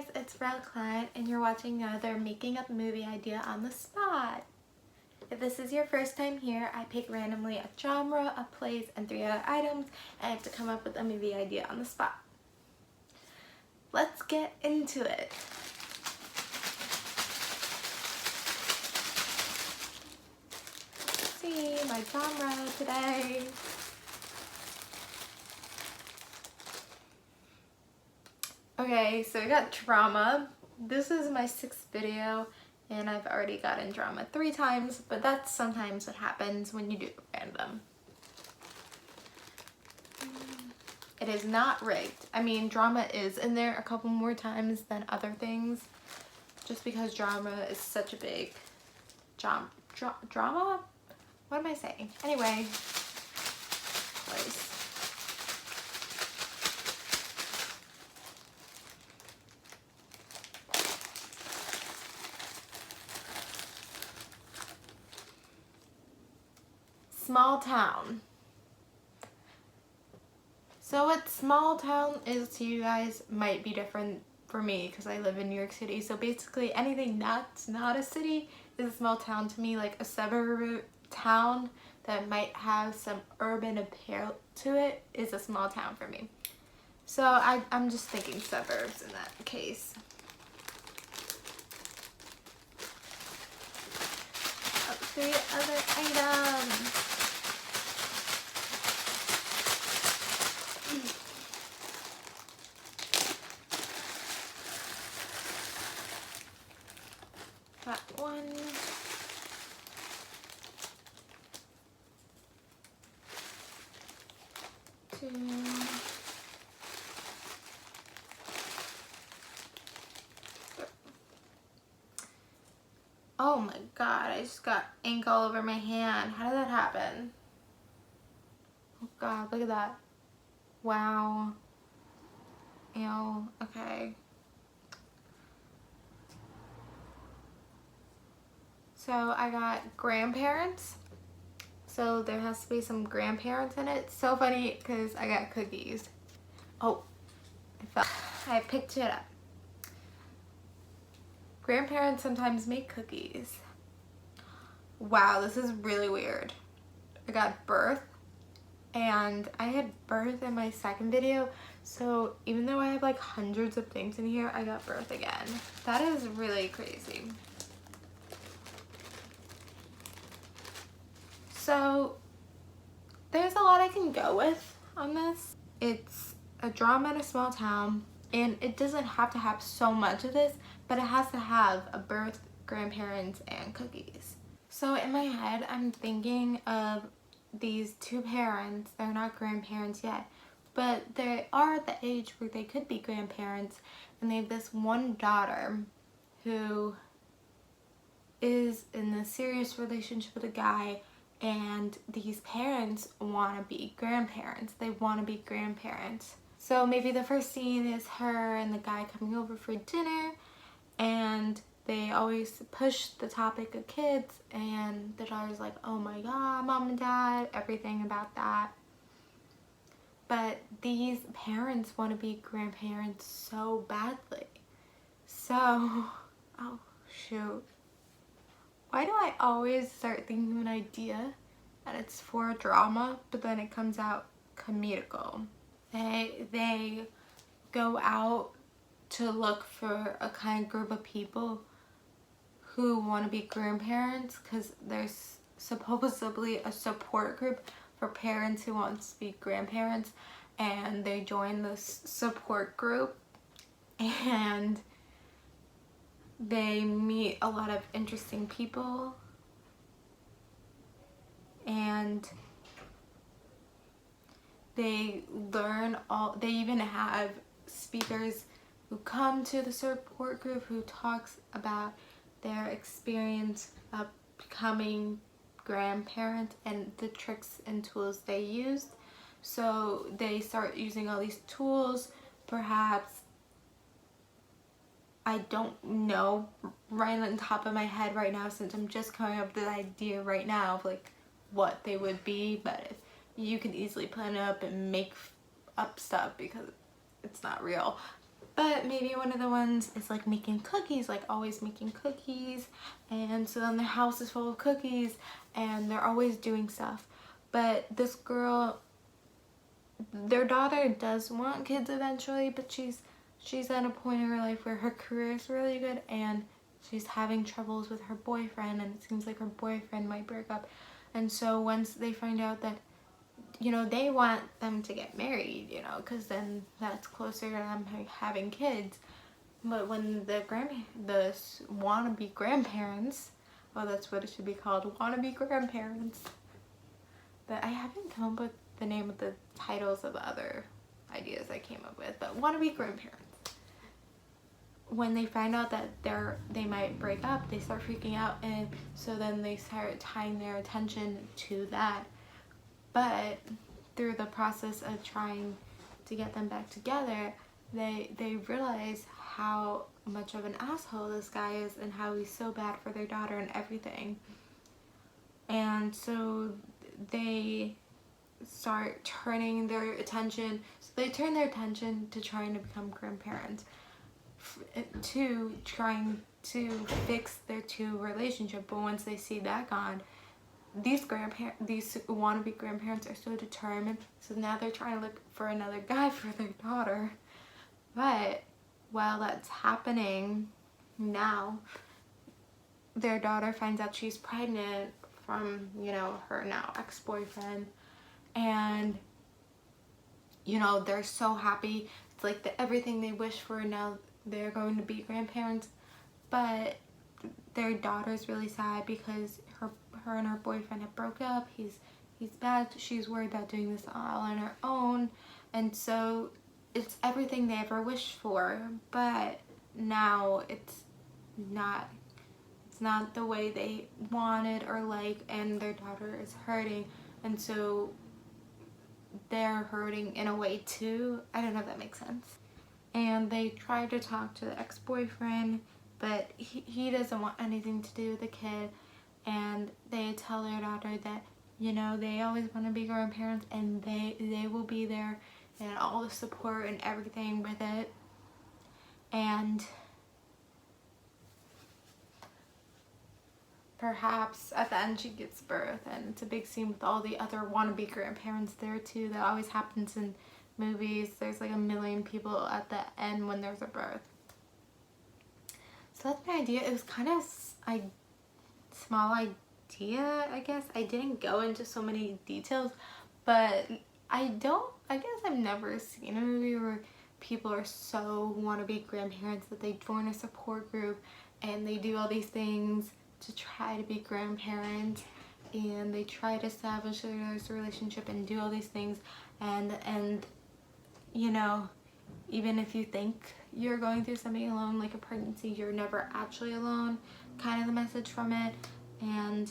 guys, it's Rel Klein and you're watching another making up movie idea on the spot. If this is your first time here, I pick randomly a genre, a place, and 3 other items, and I have to come up with a movie idea on the spot. Let's get into it. Let's see my genre today. Okay, so I got drama. This is my 6th video and I've already gotten drama 3 times, but that's sometimes what happens when you do random. It is not rigged. I mean, drama is in there a couple more times than other things, just because drama is such a big drama? What am I saying? Anyway, place. Small town. So what small town is to you guys might be different for me because I live in New York City. So basically anything that's not a city is a small town to me, like a suburb town that might have some urban appeal to it is a small town for me. So I'm just thinking suburbs in that case. Up 3 other items. Got 1, 2, 3. Oh my god, I just got ink all over my hand. How did that happen? Oh god, look at that. Wow. Ew, okay. So I got grandparents. So there has to be some grandparents in it. So funny because I got cookies. Oh, I picked it up. Grandparents sometimes make cookies. Wow, this is really weird. I got birth, and I had birth in my 2nd video. So even though I have like hundreds of things in here, I got birth again. That is really crazy. So there's a lot I can go with on this. It's a drama in a small town, and it doesn't have to have so much of this, but it has to have a birth, grandparents, and cookies. So in my head, I'm thinking of these 2 parents. They're not grandparents yet, but they are at the age where they could be grandparents, and they have this one daughter who is in a serious relationship with a guy, and these parents want to be grandparents. They want to be grandparents. So maybe the first scene is her and the guy coming over for dinner, and they always push the topic of kids, and the daughter's like, oh my god, mom and dad, everything about that. But these parents want to be grandparents so badly. So, oh shoot. Why do I always start thinking of an idea and it's for a drama, but then it comes out comedical? They go out to look for a kind of group of people who want to be grandparents because there's supposedly a support group for parents who want to be grandparents, and they join this support group and they meet a lot of interesting people, and they learn they even have speakers who come to the support group who talks about their experience of becoming grandparents and the tricks and tools they used. So they start using all these tools. Perhaps, I don't know right on top of my head right now, since I'm just coming up with the idea right now of like what they would be, but if you can easily plan it up and make up stuff because it's not real. But maybe one of the ones is like making cookies, like always making cookies, and so then their house is full of cookies and they're always doing stuff. But this girl, their daughter does want kids eventually, but she's at a point in her life where her career is really good and she's having troubles with her boyfriend, and it seems like her boyfriend might break up. And so once they find out that, you know, they want them to get married, you know, because then that's closer to them having kids. But when the wannabe grandparents, well, that's what it should be called, wannabe grandparents, that I haven't come up with the name of the titles of the other ideas I came up with, but wannabe grandparents, when they find out that they might break up, they start freaking out, and so then they start tying their attention to that. But through the process of trying to get them back together, they realize how much of an asshole this guy is and how he's so bad for their daughter and everything. And so they start turning their attention, so they turn their attention to trying to become grandparents, to trying to fix their two relationship. But once they see that gone, these wannabe grandparents are so determined, so now they're trying to look for another guy for their daughter. But while that's happening now, their daughter finds out she's pregnant from, you know, her now ex-boyfriend, and, you know, they're so happy. It's like everything they wish for. Now they're going to be grandparents, but their daughter's really sad because her and her boyfriend have broke up. He's bad. She's worried about doing this all on her own, and so it's everything they ever wished for, but now it's not the way they wanted or like, and their daughter is hurting, and so they're hurting in a way too. I don't know if that makes sense. And they try to talk to the ex-boyfriend, but he doesn't want anything to do with the kid, and they tell their daughter that, you know, they always want to be grandparents and they will be there and all the support and everything with it. And perhaps at the end she gives birth, and it's a big scene with all the other wannabe grandparents there too. That always happens in movies. There's like a million people at the end when there's a birth. So that's my idea. It was kind of a small idea, I guess. I didn't go into so many details, but I guess I've never seen a movie where people are so wannabe grandparents that they join a support group and they do all these things to try to be grandparents, and they try to establish their relationship and do all these things, and you know, even if you think you're going through something alone, like a pregnancy, you're never actually alone, kind of the message from it. And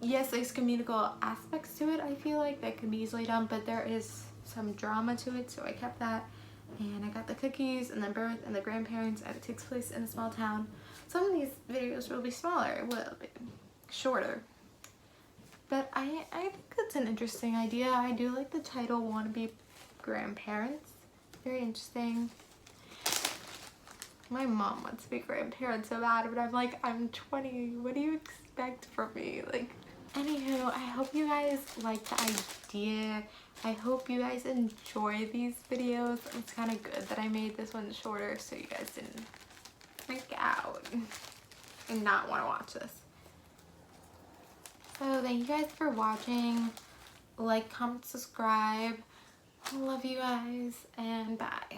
yes, there's comedical aspects to it, I feel like, that can be easily done, but there is some drama to it, so I kept that. And I got the cookies and the birth and the grandparents, and it takes place in a small town. Some of these videos will be smaller, will be shorter, but I think it's an interesting idea. I do like the title, Wannabe Grandparents. Very interesting. My mom wants to be grandparents so bad, but I'm like, I'm 20, what do you expect from me? Like, anywho, I hope you guys like the idea. I hope you guys enjoy these videos. It's kind of good that I made this one shorter so you guys didn't freak out and not want to watch this. So thank you guys for watching. Like, comment, subscribe. I love you guys, and bye.